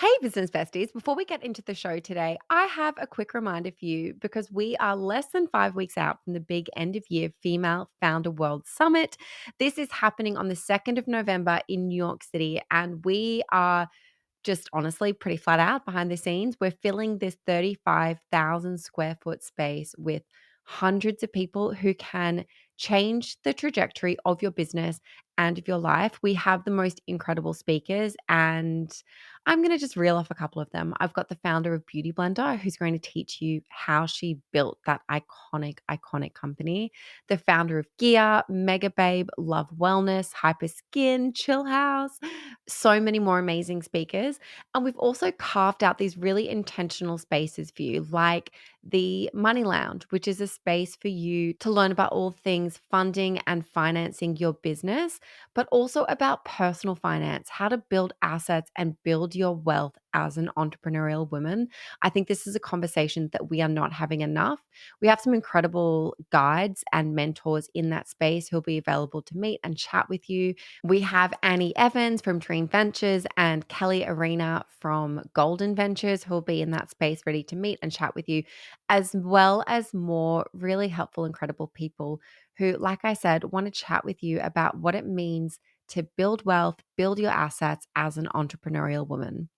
Hey, business besties. Before we get into the show today, I have a quick reminder for you because we are less than 5 weeks out from the big end of year Female Founder World Summit. This is happening on the 2nd of November in New York City, and we are just honestly pretty flat out behind the scenes. We're filling this 35,000 square foot space with hundreds of people who can change the trajectory of your business and of your life. We have the most incredible speakers, and I'm going to just reel off a couple of them. I've got the founder of Beauty Blender who's going to teach you how she built that iconic company. The founder of Gear, Mega Babe, Love Wellness, Hyper Skin, Chill House, so many more amazing speakers. And we've also carved out these really intentional spaces for you, like the Money Lounge, which is a space for you to learn about all things funding and financing your business, but also about personal finance, how to build assets and build your wealth as an entrepreneurial woman. I think this is a conversation that we are not having enough. We have some incredible guides and mentors in that space who'll be available to meet and chat with you. We have Annie Evans from Dream Ventures and Kelly Arena from Golden Ventures who'll be in that space ready to meet and chat with you, as well as more really helpful, incredible people who, like I said, want to chat with you about what it means to build wealth, build your assets as an entrepreneurial woman.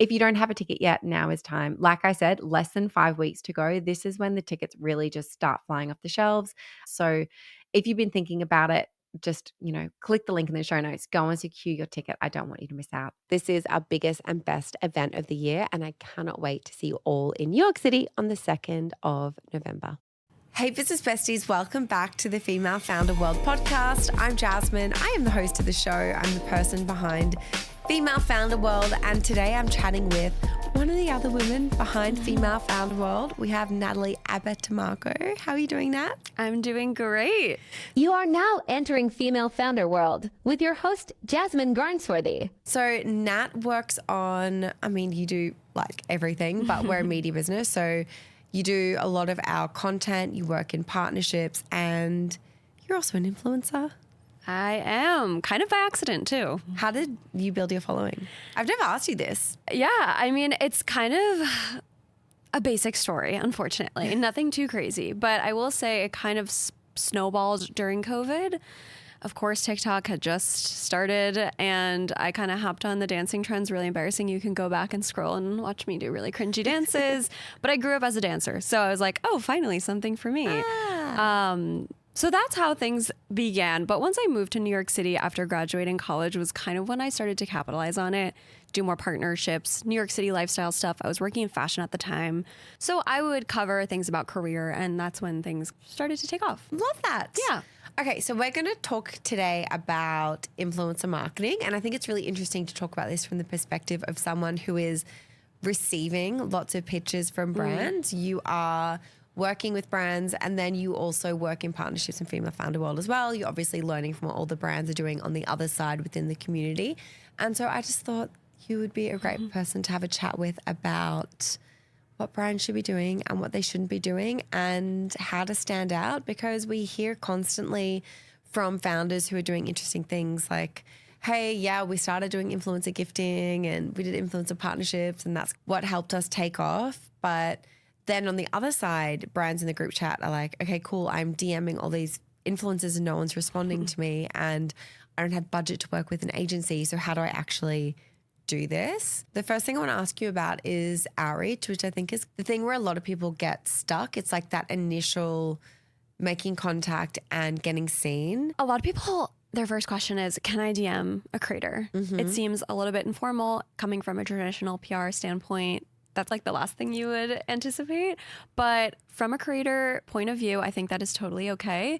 If you don't have a ticket yet, now is time. Like I said, less than 5 weeks to go. This is when the tickets really just start flying off the shelves. So if you've been thinking about it, just, click the link in the show notes. Go and secure your ticket. I don't want you to miss out. This is our biggest and best event of the year, and I cannot wait to see you all in New York City on the 2nd of November. Hey, business besties, welcome back to the Female Founder World podcast. I'm Jasmine. I am the host of the show. I'm the person behind Female Founder World, and today I'm chatting with one of the other women behind Female Founder World. We have Natalie Abatamarco. How are you doing, Nat? I'm doing great. You are now entering Female Founder World with your host, Jasmine Garnsworthy. So Nat works on, you do like everything, but we're a media business. So you do a lot of our content, you work in partnerships, and you're also an influencer. I am, kind of by accident too. How did you build your following? I've never asked you this. Yeah, it's kind of a basic story, unfortunately. Nothing too crazy, but I will say it kind of snowballed during COVID. Of course, TikTok had just started, and I kind of hopped on the dancing trends. Really embarrassing. You can go back and scroll and watch me do really cringy dances. But I grew up as a dancer, so I was like, oh, finally something for me. So that's how things began. But once I moved to New York City after graduating college was kind of when I started to capitalize on it, do more partnerships, New York City lifestyle stuff. I was working in fashion at the time. So I would cover things about career, and that's when things started to take off. Love that. Yeah. Okay, so we're going to talk today about influencer marketing. And I think it's really interesting to talk about this from the perspective of someone who is receiving lots of pitches from brands. You are working with brands, and then you also work in partnerships in Female Founder World as well. You're obviously learning from what all the brands are doing on the other side within the community. And so I just thought you would be a great person to have a chat with about what brands should be doing and what they shouldn't be doing and how to stand out, because we hear constantly from founders who are doing interesting things like, hey, yeah, we started doing influencer gifting and we did influencer partnerships, and that's what helped us take off. But then on the other side, brands in the group chat are like, okay, cool, I'm DMing all these influencers and no one's responding to me, and I don't have budget to work with an agency. So how do I actually do this? The first thing I want to ask you about is outreach, which I think is the thing where a lot of people get stuck. It's like that initial making contact and getting seen. A lot of people, their first question is, can I DM a creator? It seems a little bit informal coming from a traditional PR standpoint. That's like the last thing you would anticipate. But from a creator point of view, I think that is totally okay.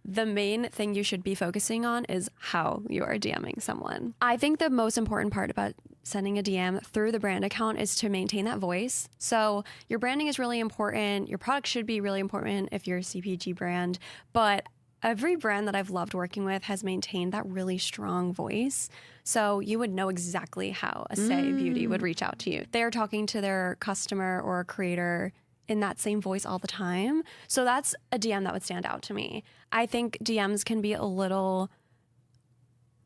The main thing you should be focusing on is how you are DMing someone. I think the most important part about sending a DM through the brand account is to maintain that voice. So your branding is really important. Your product should be really important if you're a CPG brand. But every brand that I've loved working with has maintained that really strong voice. So you would know exactly how a Say Beauty would reach out to you. They're talking to their customer or creator in that same voice all the time. So that's a DM that would stand out to me. I think DMs can be a little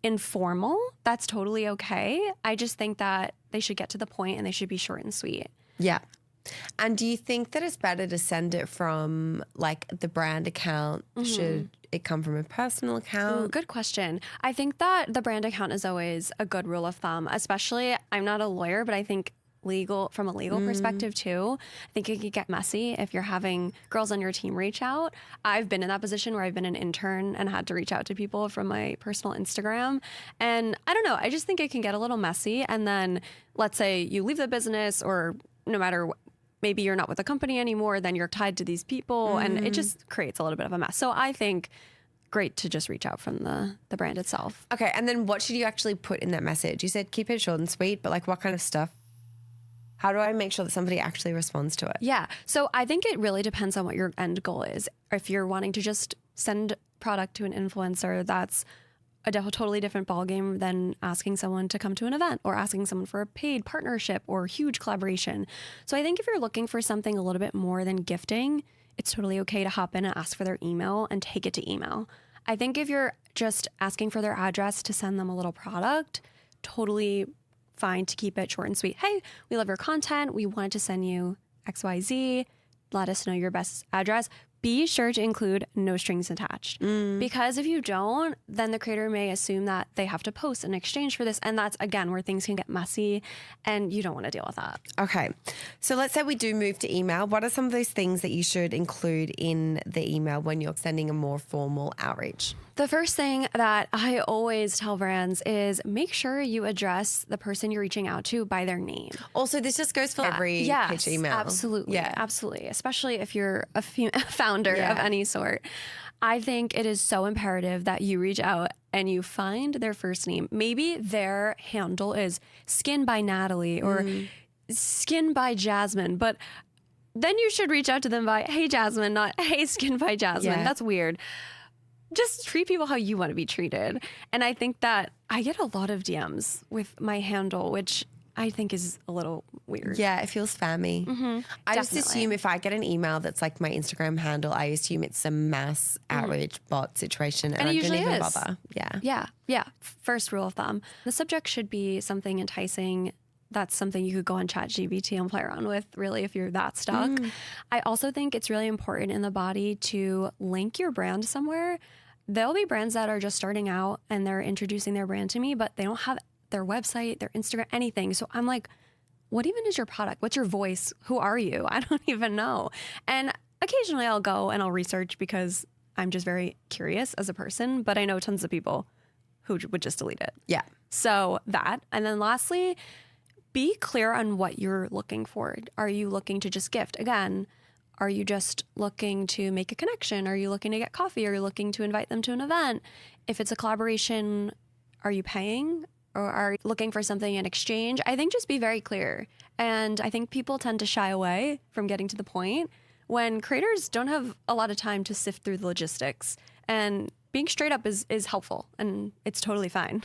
informal. That's totally okay. I just think that they should get to the point and they should be short and sweet. Yeah. And do you think that it's better to send it from like the brand account? Should it come from a personal account? Ooh, good question. I think that the brand account is always a good rule of thumb, especially I'm not a lawyer, but I think from a legal perspective too, I think it could get messy if you're having girls on your team reach out. I've been in that position where I've been an intern and had to reach out to people from my personal Instagram. And I don't know, I just think it can get a little messy. And then let's say you leave the business, or no matter maybe you're not with the company anymore, then you're tied to these people and it just creates a little bit of a mess. So I think great to just reach out from the brand itself. Okay. And then what should you actually put in that message? You said keep it short and sweet, but like what kind of stuff? How do I make sure that somebody actually responds to it? Yeah. So I think it really depends on what your end goal is. If you're wanting to just send product to an influencer, that's a totally different ballgame than asking someone to come to an event or asking someone for a paid partnership or huge collaboration. So I think if you're looking for something a little bit more than gifting, it's totally okay to hop in and ask for their email and take it to email. I think if you're just asking for their address to send them a little product, totally fine to keep it short and sweet. Hey, we love your content. We wanted to send you XYZ. Let us know your best address. Be sure to include no strings attached. Because if you don't, then the creator may assume that they have to post in exchange for this. And that's, again, where things can get messy and you don't want to deal with that. Okay. So let's say we do move to email. What are some of those things that you should include in the email when you're sending a more formal outreach? The first thing that I always tell brands is make sure you address the person you're reaching out to by their name. Also, this just goes for every pitch email. Absolutely. Yeah. Absolutely. Especially if you're a founder of any sort. I think it is so imperative that you reach out and you find their first name. Maybe their handle is Skin by Natalie or Skin by Jasmine, but then you should reach out to them by, hey, Jasmine, not hey, Skin by Jasmine. Yeah. That's weird. Just treat people how you want to be treated. And I think that I get a lot of DMs with my handle, which I think is a little weird. Yeah, it feels spammy. I just definitely. assume if I get an email that's like my Instagram handle, I assume it's a mass outreach bot situation and it I don't usually even is. bother. Yeah. Yeah. First rule of thumb. The subject should be something enticing. That's something you could go on ChatGPT and play around with, really, if you're that stuck. I also think it's really important in the body to link your brand somewhere. There'll be brands that are just starting out and they're introducing their brand to me, but they don't have their website, their Instagram, anything. So I'm like, what even is your product? What's your voice? Who are you? I don't even know. And occasionally I'll go and I'll research because I'm just very curious as a person, but I know tons of people who would just delete it. Yeah. So that. And then lastly, be clear on what you're looking for. Are you looking to just gift? Again, are you just looking to make a connection? Are you looking to get coffee? Are you looking to invite them to an event? If it's a collaboration, are you paying? Or are you looking for something in exchange? I think just be very clear. And I think people tend to shy away from getting to the point when creators don't have a lot of time to sift through the logistics. And being straight up is helpful and it's totally fine.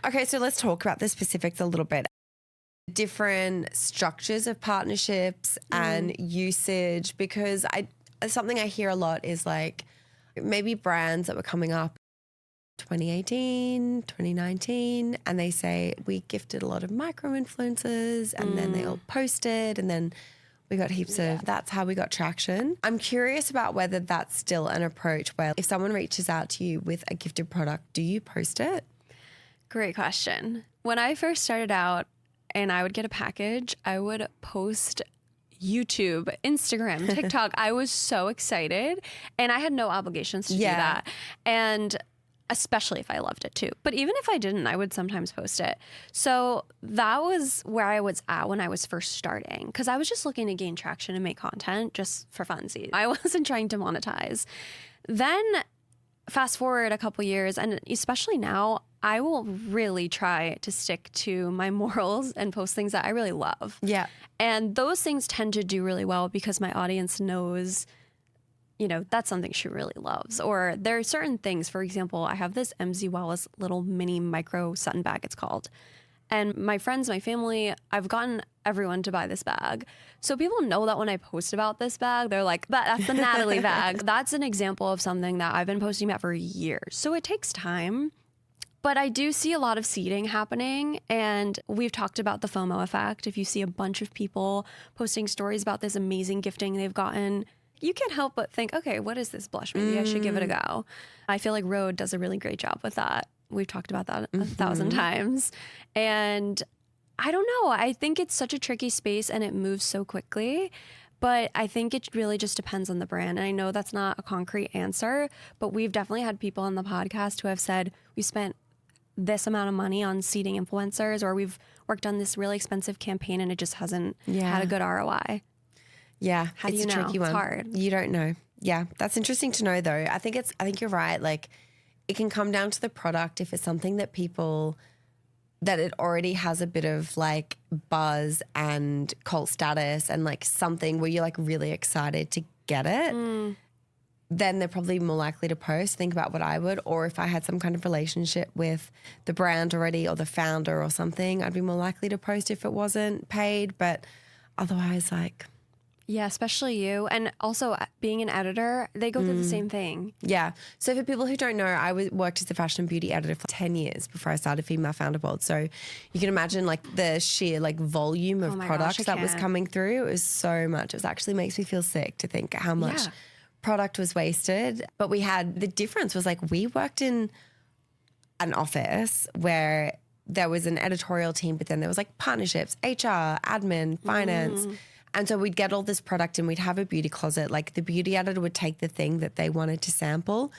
Okay, so let's talk about the specifics a little bit. Different structures of partnerships and usage, because something I hear a lot is like maybe brands that were coming up 2018, 2019, and they say we gifted a lot of micro influencers and then they all posted and then we got heaps of, that's how we got traction. I'm curious about whether that's still an approach where if someone reaches out to you with a gifted product, do you post it? Great question. When I first started out and I would get a package, I would post YouTube, Instagram, TikTok. I was so excited and I had no obligations to do that. And especially if I loved it too. But even if I didn't, I would sometimes post it. So that was where I was at when I was first starting, because I was just looking to gain traction and make content just for funsies. I wasn't trying to monetize. Then fast forward a couple years, and especially now, I will really try to stick to my morals and post things that I really love. Yeah. And those things tend to do really well because my audience knows, you know, that's something she really loves. Or there are certain things, for example, I have this MZ Wallace little mini micro Sutton bag, it's called. And my friends, my family, I've gotten everyone to buy this bag. So people know that when I post about this bag, they're like, that's the Natalie bag. That's an example of something that I've been posting about for years. So it takes time. But I do see a lot of seeding happening, and we've talked about the FOMO effect. If you see a bunch of people posting stories about this amazing gifting they've gotten, you can't help but think, okay, what is this blush? Maybe I should give it a go. I feel like Rhode does a really great job with that. We've talked about that 1,000 times. And I don't know. I think it's such a tricky space and it moves so quickly. But I think it really just depends on the brand. And I know that's not a concrete answer, but we've definitely had people on the podcast who have said, we spent this amount of money on seeding influencers, or we've worked on this really expensive campaign and it just hasn't had a good ROI. Yeah. How do you know? It's a tricky one. It's hard. You don't know. Yeah. That's interesting to know though. I think you're right. Like it can come down to the product. If it's something that that it already has a bit of like buzz and cult status and like something where you're like really excited to get it, then they're probably more likely to post. Think about what I would. Or if I had some kind of relationship with the brand already or the founder or something, I'd be more likely to post if it wasn't paid. But otherwise, like... Yeah, especially you. And also being an editor, they go through the same thing. Yeah. So for people who don't know, I worked as a fashion and beauty editor for 10 years before I started Female Founder World. So you can imagine like the sheer like volume of products that was coming through. It was so much. It actually makes me feel sick to think how much product was wasted. But the difference was like we worked in an office where there was an editorial team, but then there was like partnerships, HR, admin, finance. And so we'd get all this product and we'd have a beauty closet. Like the beauty editor would take the thing that they wanted to sample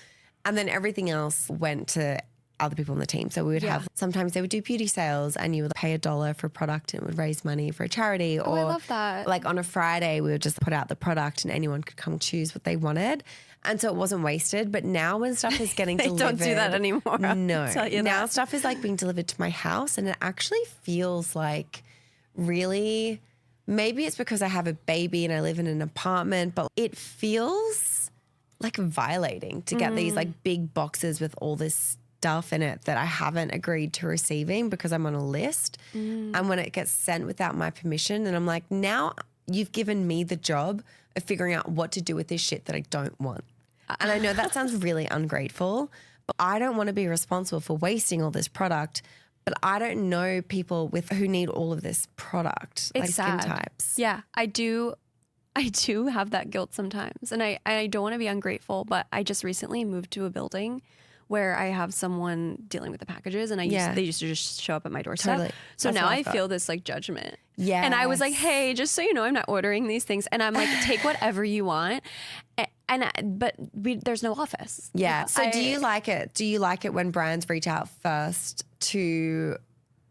and then everything else went to other people on the team. So we would have, sometimes they would do beauty sales and you would pay $1 for a product and it would raise money for a charity. Or I love that. Like on a Friday, we would just put out the product and anyone could come choose what they wanted. And so it wasn't wasted. But now when stuff is getting they delivered. don't do that anymore. No. Now that. stuff is like being delivered to my house and it actually feels like really... Maybe it's because I have a baby and I live in an apartment, but it feels like violating to get these like big boxes with all this stuff in it that I haven't agreed to receiving because I'm on a list. And when it gets sent without my permission, and I'm like, now you've given me the job of figuring out what to do with this shit that I don't want. And I know that sounds really ungrateful, but I don't want to be responsible for wasting all this product. But I don't know people who need all of this product, like skin types. Yeah, I do have that guilt sometimes. And I don't want to be ungrateful, but I just recently moved to a building where I have someone dealing with the packages and they used to just show up at my doorstep. Totally. So now I feel this like judgment. Yeah. And I was like, hey, just so you know, I'm not ordering these things. And I'm like, take whatever you want. But there's no office. Yeah. So do you like it? Do you like it when brands reach out first to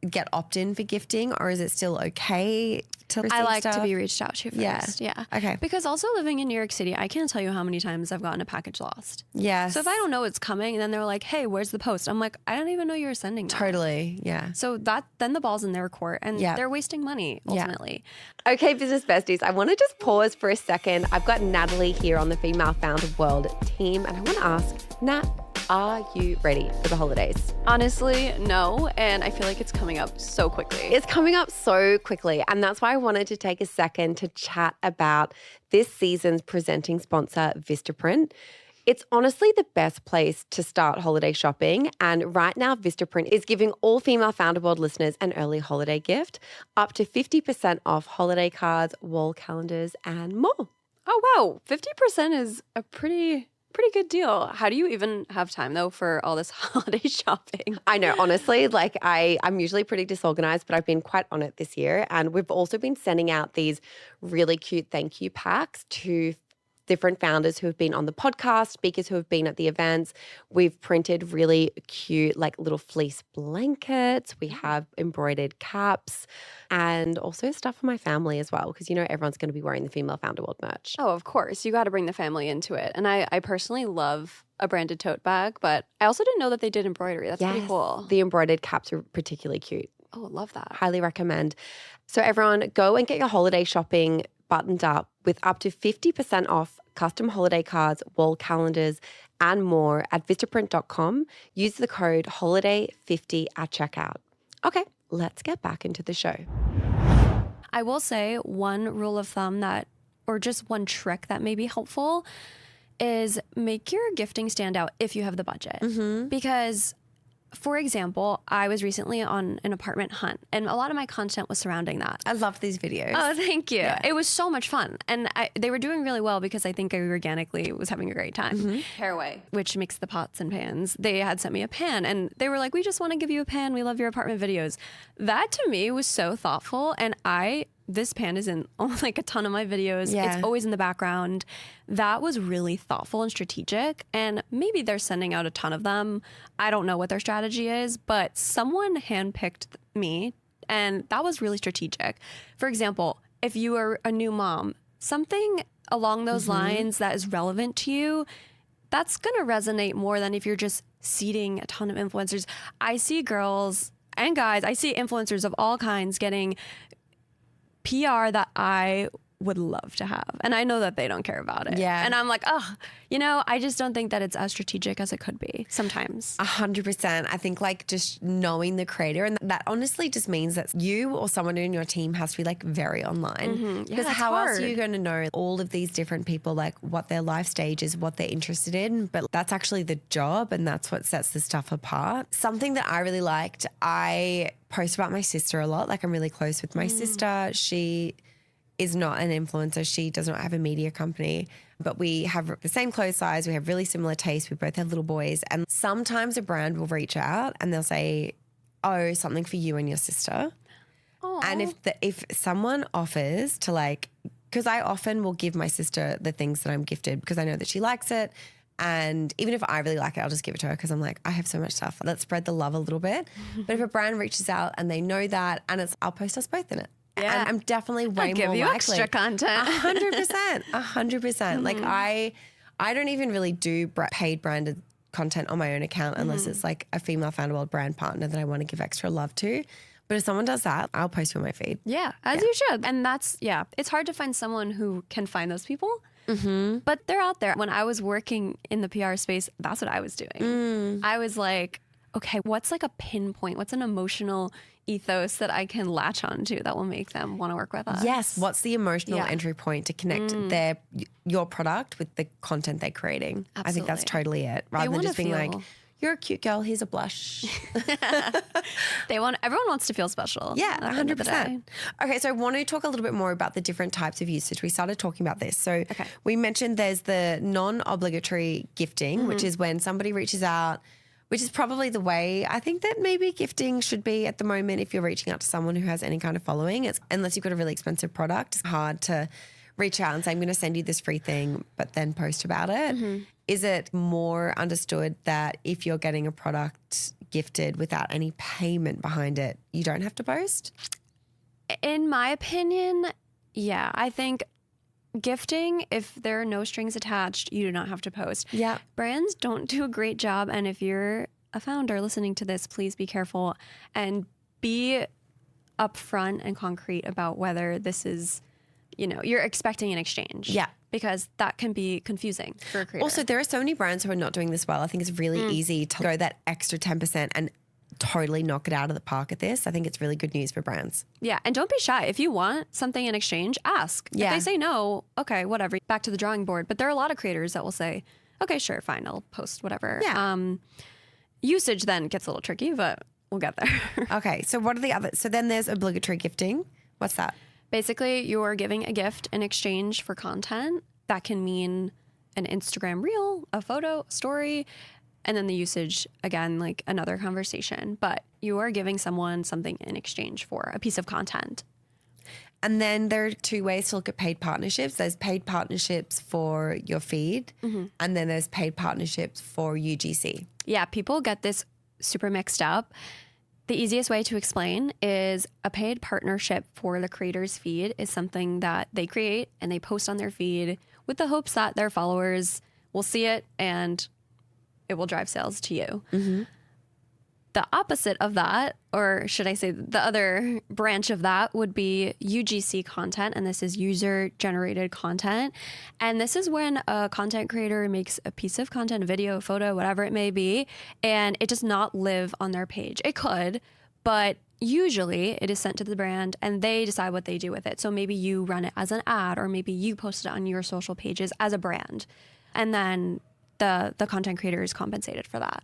get opt-in for gifting, or is it still okay to receive I like stuff? to be reached out to first. Yeah. Okay. Because also living in New York City, I can't tell you how many times I've gotten a package lost. Yes. So if I don't know it's coming and then they're like, hey, where's the post? I'm like, I don't even know you're sending that. Totally. Yeah. So then the ball's in their court and they're wasting money ultimately. Yeah. Okay, business besties, I want to just pause for a second. I've got Natalie here on the Female Founder World team and I want to ask, Nat, are you ready for the holidays? Honestly, no. And I feel like it's coming up so quickly. It's coming up so quickly. And that's why I wanted to take a second to chat about this season's presenting sponsor, Vistaprint. It's honestly the best place to start holiday shopping. And right now, Vistaprint is giving all Female Founder World listeners an early holiday gift, up to 50% off holiday cards, wall calendars, and more. Oh, wow. 50% is a pretty good deal. How do you even have time though for all this holiday shopping? I know, honestly, like I'm usually pretty disorganized, but I've been quite on it this year. And we've also been sending out these really cute thank you packs to different founders who have been on the podcast, speakers who have been at the events. We've printed really cute like little fleece blankets. We have embroidered caps and also stuff for my family as well because, you know, everyone's going to be wearing the Female Founder World merch. Oh, of course. You got to bring the family into it. And I personally love a branded tote bag, but I also didn't know that they did embroidery. That's pretty cool. The embroidered caps are particularly cute. Oh, love that. Highly recommend. So everyone, go and get your holiday shopping buttoned up with up to 50% off custom holiday cards, wall calendars, and more at Vistaprint.com. Use the code HOLIDAY50 at checkout. Okay, let's get back into the show. I will say one rule of thumb or just one trick that may be helpful is make your gifting stand out if you have the budget. Because For example, I was recently on an apartment hunt, and a lot of my content was surrounding that. I love these videos. Oh, thank you. Yeah. It was so much fun. And they were doing really well because I think I organically was having a great time. Hairway, which makes the pots and pans. They had sent me a pan and they were like, we just want to give you a pan. We love your apartment videos. That to me was so thoughtful. And this pan is in like a ton of my videos. Yeah. It's always in the background. That was really thoughtful and strategic. And maybe they're sending out a ton of them. I don't know what their strategy is, but someone handpicked me and that was really strategic. For example, if you are a new mom, something along those lines that is relevant to you, that's going to resonate more than if you're just seeding a ton of influencers. I see girls and guys, I see influencers of all kinds getting PR that I would love to have. And I know that they don't care about it. Yeah. And I'm like, I just don't think that it's as strategic as it could be sometimes. 100%. I think like just knowing the creator, and that honestly just means that you or someone in your team has to be like very online. Because Yeah, how else are hard. you going to know all of these different people, like what their life stage is, what they're interested in? But that's actually the job, and that's what sets this stuff apart. Something that I really liked, I post about my sister a lot. Like I'm really close with my sister. She is not an influencer. She does not have a media company, but we have the same clothes size. We have really similar tastes. We both have little boys. And sometimes a brand will reach out and they'll say, oh, something for you and your sister. Aww. And if someone offers to like, because I often will give my sister the things that I'm gifted because I know that she likes it. And even if I really like it, I'll just give it to her because I'm like, I have so much stuff. Let's spread the love a little bit. But if a brand reaches out and they know that, and I'll post us both in it. Yeah. And I'm definitely way I'll give more you likely. extra content. 100%. 100%. Like I don't even really do paid branded content on my own account unless it's like a female found world brand partner that I want to give extra love to. But if someone does that, I'll post you on my feed. Yeah, as you should. And it's hard to find someone who can find those people. But they're out there. When I was working in the PR space, that's what I was doing. I was like, okay, what's like a pinpoint? What's an emotional ethos that I can latch onto that will make them want to work with us? Yes. What's the emotional Yeah. entry point to connect your product with the content they're creating? I think that's Absolutely. totally it. Rather than wanna just being like, feel- you're a cute girl, here's a blush. Everyone wants to feel special. Yeah, at the end of the day. 100%. Okay, so I want to talk a little bit more about the different types of usage. We started talking about this. So we mentioned there's the non-obligatory gifting, which is when somebody reaches out, which is probably the way I think that maybe gifting should be at the moment if you're reaching out to someone who has any kind of following. Unless you've got a really expensive product, it's hard to reach out and say, I'm going to send you this free thing, but then post about it. Is it more understood that if you're getting a product gifted without any payment behind it, you don't have to post? In my opinion, yeah. I think gifting, if there are no strings attached, you do not have to post. Yeah. Brands don't do a great job. And if you're a founder listening to this, please be careful and be upfront and concrete about whether this is, you're expecting an exchange. Yeah. Because that can be confusing for a creator. Also, there are so many brands who are not doing this well. I think it's really easy to go that extra 10% and totally knock it out of the park at this. I think it's really good news for brands. Yeah, and don't be shy. If you want something in exchange, ask. Yeah. If they say no, okay, whatever. Back to the drawing board. But there are a lot of creators that will say, okay, sure, fine, I'll post whatever. Yeah. Usage then gets a little tricky, but we'll get there. Okay, so what are the other? So then there's obligatory gifting. What's that? Basically, you're giving a gift in exchange for content. That can mean an Instagram reel, a photo, a story, and then the usage, again, like another conversation. But you are giving someone something in exchange for a piece of content. And then there are two ways to look at paid partnerships. There's paid partnerships for your feed, and then there's paid partnerships for UGC. Yeah, people get this super mixed up. The easiest way to explain is a paid partnership for the creator's feed is something that they create and they post on their feed with the hopes that their followers will see it and it will drive sales to you. The opposite of that, or should I say the other branch of that, would be UGC content. And this is user-generated content. And this is when a content creator makes a piece of content, a video, a photo, whatever it may be, and it does not live on their page. It could, but usually it is sent to the brand and they decide what they do with it. So maybe you run it as an ad, or maybe you post it on your social pages as a brand. And then the content creator is compensated for that.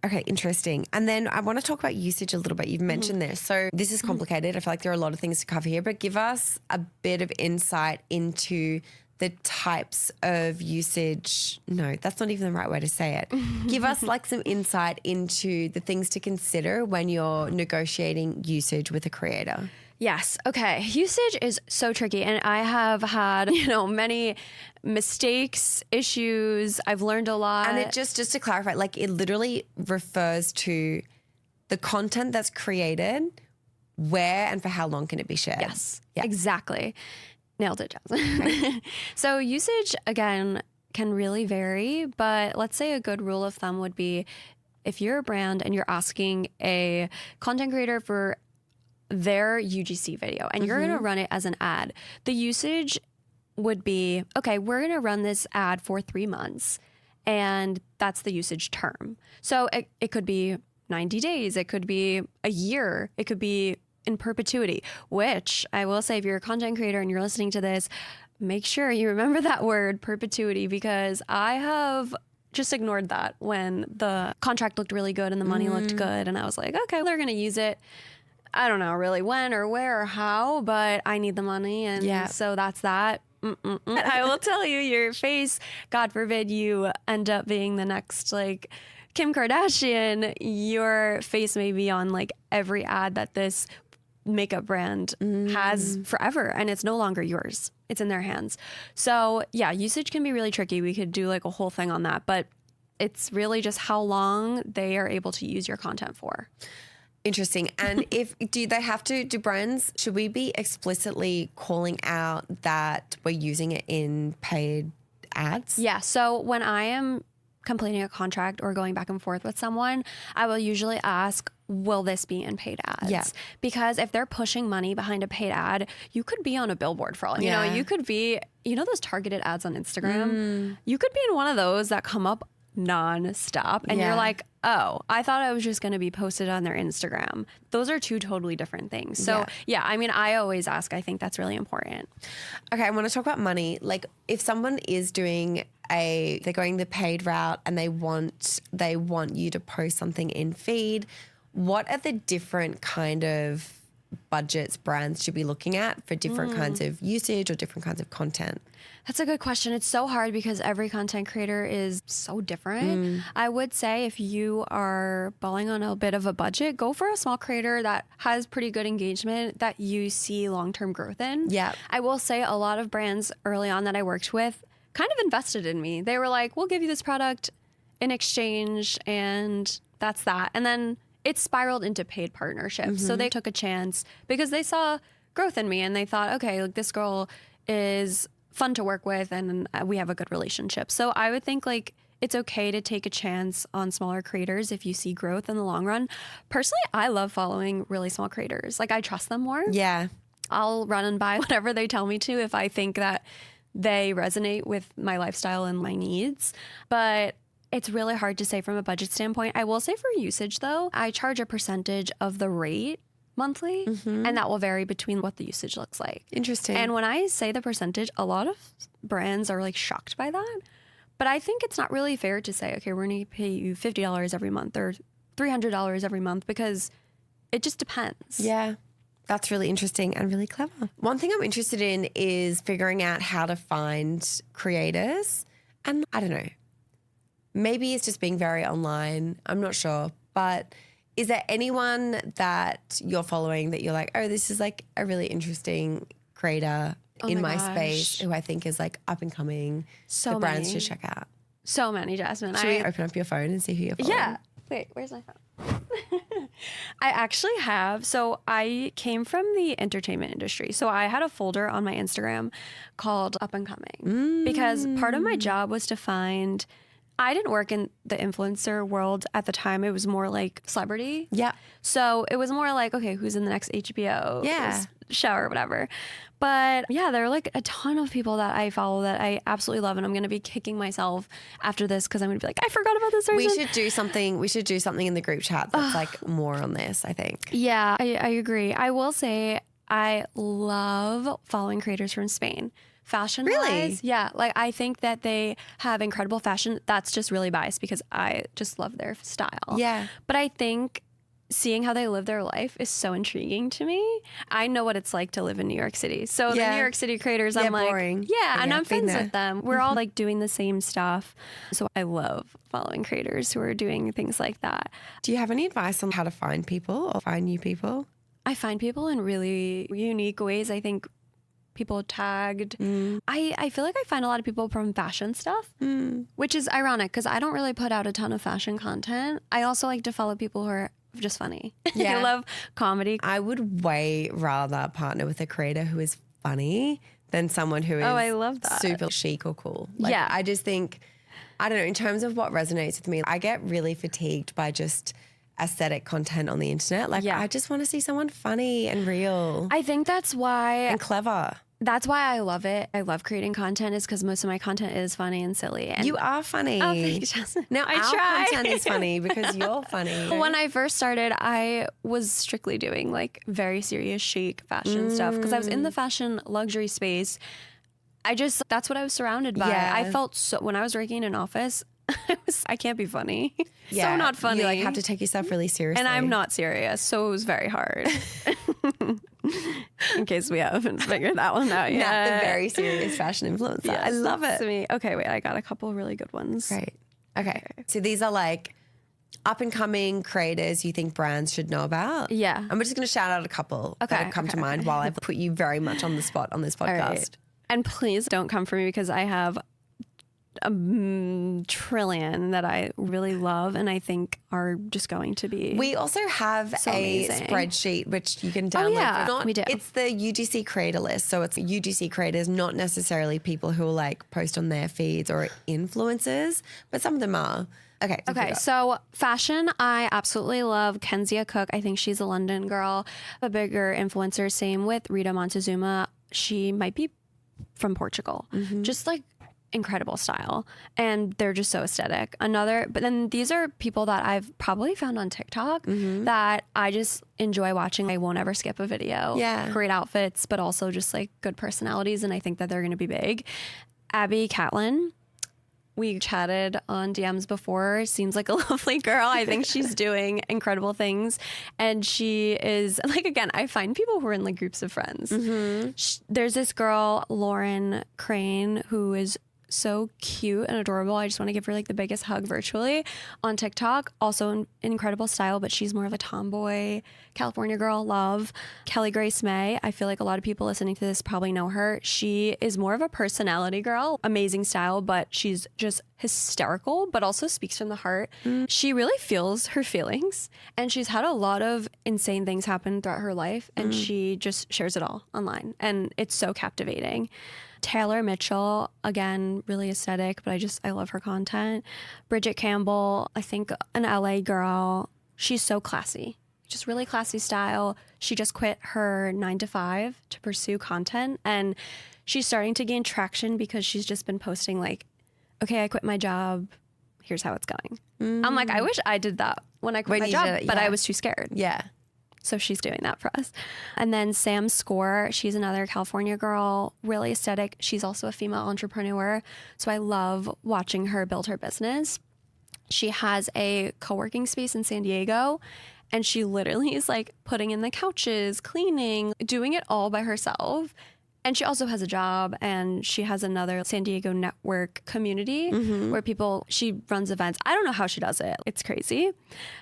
Okay, interesting. And then I want to talk about usage a little bit. You've mentioned this. So this is complicated. I feel like there are a lot of things to cover here, but give us a bit of insight into the types of usage. No, that's not even the right way to say it. Give us like some insight into the things to consider when you're negotiating usage with a creator. Yes. Okay. Usage is so tricky. And I have had, many mistakes, issues. I've learned a lot. And it just to clarify, like it literally refers to the content that's created, where and for how long can it be shared? Yes. Yeah. Exactly. Nailed it, Jasmine. Okay. So usage, again, can really vary. But let's say a good rule of thumb would be if you're a brand and you're asking a content creator for their UGC video and you're going to run it as an ad, the usage would be, okay, we're going to run this ad for 3 months and that's the usage term. So it could be 90 days, it could be a year, it could be in perpetuity, which I will say if you're a content creator and you're listening to this, make sure you remember that word perpetuity, because I have just ignored that when the contract looked really good and the money looked good. And I was like, okay, they're going to use it. I don't know really when or where or how, but I need the money. And so that's that. I will tell you, your face, God forbid you end up being the next like Kim Kardashian, your face may be on like every ad that this makeup brand has forever, and it's no longer yours. It's in their hands. So yeah, usage can be really tricky. We could do like a whole thing on that, but it's really just how long they are able to use your content for. Interesting. And do brands, should we be explicitly calling out that we're using it in paid ads? Yeah. So when I am completing a contract or going back and forth with someone, I will usually ask, will this be in paid ads? Yeah. Because if they're pushing money behind a paid ad, you could be on a billboard for all, you could be, those targeted ads on Instagram. You could be in one of those that come up non-stop and you're like, oh, I thought I was just going to be posted on their Instagram. Those are two totally different things. So I always ask. I think that's really important. Okay, I want to talk about money. Like if someone is they're going the paid route and they want you to post something in feed, what are the different kind of budgets brands should be looking at for different kinds of usage or different kinds of content? That's a good question. It's so hard because every content creator is so different. I would say if you are balling on a bit of a budget, go for a small creator that has pretty good engagement that you see long-term growth in. Yeah. I will say a lot of brands early on that I worked with kind of invested in me. They were like, we'll give you this product in exchange and that's that. And then it spiraled into paid partnerships. So they took a chance because they saw growth in me and they thought, okay, like this girl is fun to work with and we have a good relationship. So I would think like it's okay to take a chance on smaller creators if you see growth in the long run. Personally, I love following really small creators. Like I trust them more. Yeah. I'll run and buy whatever they tell me to if I think that they resonate with my lifestyle and my needs. But it's really hard to say from a budget standpoint. I will say for usage though, I charge a percentage of the rate monthly and that will vary between what the usage looks like. Interesting. And when I say the percentage, a lot of brands are like shocked by that. But I think it's not really fair to say, okay, we're going to pay you $50 every month or $300 every month because it just depends. Yeah. That's really interesting and really clever. One thing I'm interested in is figuring out how to find creators. And I don't know, maybe it's just being very online. I'm not sure. But is there anyone that you're following that you're like, oh, this is like a really interesting creator in my space who I think is like up and coming? So brands many. should check out. So many, Jasmine. Should we open up your phone and see who you're following? Yeah. Wait, where's my phone? I actually have. So I came from the entertainment industry. So I had a folder on my Instagram called Up and Coming because part of my job was to find, I didn't work in the influencer world at the time. It was more like celebrity. Yeah. So it was more like, okay, who's in the next HBO show or whatever. But yeah, there are like a ton of people that I follow that I absolutely love. And I'm going to be kicking myself after this because I'm going to be like, I forgot about this person. We should do something in the group chat that's like more on this, I think. Yeah, I agree. I will say I love following creators from Spain fashion Really? wise. Yeah. Like I think that they have incredible fashion. That's just really biased because I just love their style. Yeah. But I think seeing how they live their life is so intriguing to me. I know what it's like to live in New York City. So the New York City creators, I'm like, boring. yeah, and Yeah, I'm been friends there. with them. We're all like doing the same stuff. So I love following creators who are doing things like that. Do you have any advice on how to find people or find new people? I find people in really unique ways. I think people tagged. I feel like I find a lot of people from fashion stuff, which is ironic because I don't really put out a ton of fashion content. I also like to follow people who are just funny. Yeah. I love comedy. I would way rather partner with a creator who is funny than someone who is I love that. super chic or cool. Like, Yeah. I just think, I don't know, in terms of what resonates with me, I get really fatigued by just aesthetic content on the internet. Like, Yeah. I just want to see someone funny and real I think that's why and clever. I love it. I love creating content is because most of my content is funny and silly. And You are funny. Oh, thanks, Jasmine. Now, I our try. content is funny because you're funny. When I first started, I was strictly doing like very serious chic fashion stuff because I was in the fashion luxury space. That's what I was surrounded by. Yeah. I felt so, when I was working in an office, I can't be funny. So not funny. You like have to take yourself really seriously. And I'm not serious, so it was very hard. In case we haven't figured that one out yet. Not the very serious fashion influencer. I Yes, love that's it. me. Okay, wait, I got a couple really good ones. Great. Okay. So these are like up and coming creators you think brands should know about? Yeah. And we're just going to shout out a couple that Okay, have come to okay, mind while I've put you very much on the spot on this All podcast. right. And please don't come for me because I have a trillion that I really love and I think are just going to be. We also have So a amazing. spreadsheet which you can download. yeah, we do. It's the UGC creator list. So it's UGC creators, not necessarily people who will like post on their feeds or influencers, but some of them are. Okay. Okay, so fashion, I absolutely love Kenzia Cook. I think she's a London girl, a bigger influencer. Same with Rita Montezuma. She might be from Portugal. Just like incredible style. And they're just so aesthetic. But then these are people that I've probably found on TikTok that I just enjoy watching. I won't ever skip a video. Yeah. Great outfits, but also just like good personalities. And I think that they're going to be big. Abby Catlin. We chatted on DMs before. Seems like a lovely girl. I think she's doing incredible things. And she is, like, again, I find people who are in like groups of friends. There's this girl, Lauren Crane, who is so cute and adorable. I just want to give her like the biggest hug virtually on TikTok. Also in incredible style, but she's more of a tomboy California girl. Love. Kelly Grace May. I feel like a lot of people listening to this probably know her. She is more of a personality girl. Amazing style, but she's just hysterical, but also speaks from the heart. She really feels her feelings and she's had a lot of insane things happen throughout her life and she just shares it all online and it's so captivating. Taylor Mitchell, again, really aesthetic, but I love her content. Bridget Campbell, I think an LA girl. She's so classy, just really classy style. She just quit her 9-to-5 to pursue content and she's starting to gain traction because she's just been posting like, okay, I quit my job. Here's how it's going. I'm like, I wish I did that when I quit my you job, did it, but yeah. I was too scared. Yeah. So she's doing that for us. And then Sam Score, she's another California girl, really aesthetic. She's also a female entrepreneur. So I love watching her build her business. She has a co-working space in San Diego and she literally is like putting in the couches, cleaning, doing it all by herself. And she also has a job and she has another San Diego network community where she runs events. I don't know how she does it. It's crazy.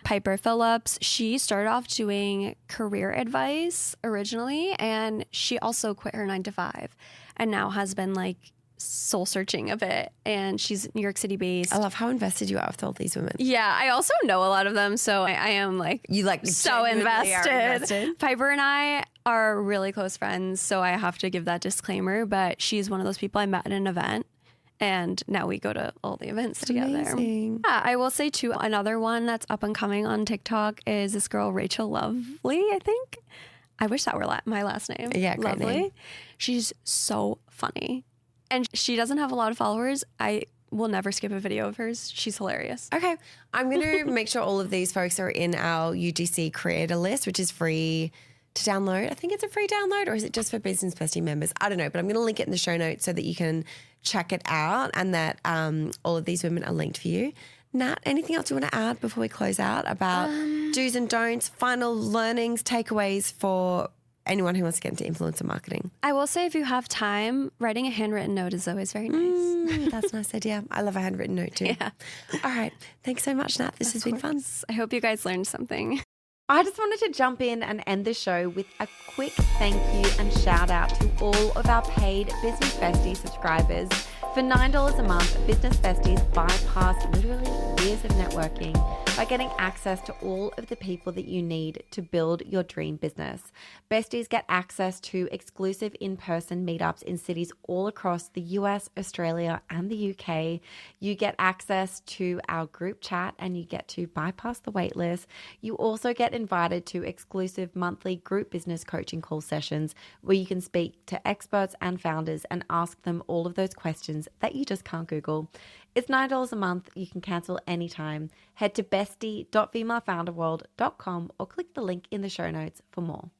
Piper Phillips, she started off doing career advice originally and she also quit her 9-to-5 and now has been like soul searching a bit and she's New York City based. I love how invested you are with all these women. Yeah, I also know a lot of them, so I am like You like so genuinely are invested. Piper and I are really close friends, so I have to give that disclaimer, but she's one of those people I met at an event and now we go to all the events together. Amazing. Yeah, I will say too, another one that's up and coming on TikTok is this girl, Rachel Lovely, I think. I wish that were my last name. Yeah, great Lovely. name. She's so funny. And she doesn't have a lot of followers. I will never skip a video of hers. She's hilarious. Okay. I'm going to make sure all of these folks are in our UGC creator list, which is free to download. I think it's a free download, or is it just for Business Bestie members? I don't know, but I'm going to link it in the show notes so that you can check it out and that all of these women are linked for you. Nat, anything else you want to add before we close out about do's and don'ts, final learnings, takeaways for anyone who wants to get into influencer marketing? I will say if you have time, writing a handwritten note is always very nice. That's a nice idea. I love a handwritten note too. Yeah. All right. Thanks so much, Nat. This has been fun. I hope you guys learned something. I just wanted to jump in and end the show with a quick thank you and shout out to all of our paid Business Bestie subscribers. For $9 a month, Business Besties bypass literally years of networking by getting access to all of the people that you need to build your dream business. Besties get access to exclusive in-person meetups in cities all across the US, Australia, and the UK. You get access to our group chat and you get to bypass the waitlist. You also get invited to exclusive monthly group business coaching call sessions where you can speak to experts and founders and ask them all of those questions that you just can't Google. It's $9 a month. You can cancel anytime. Head to bestie.femalefounderworld.com or click the link in the show notes for more.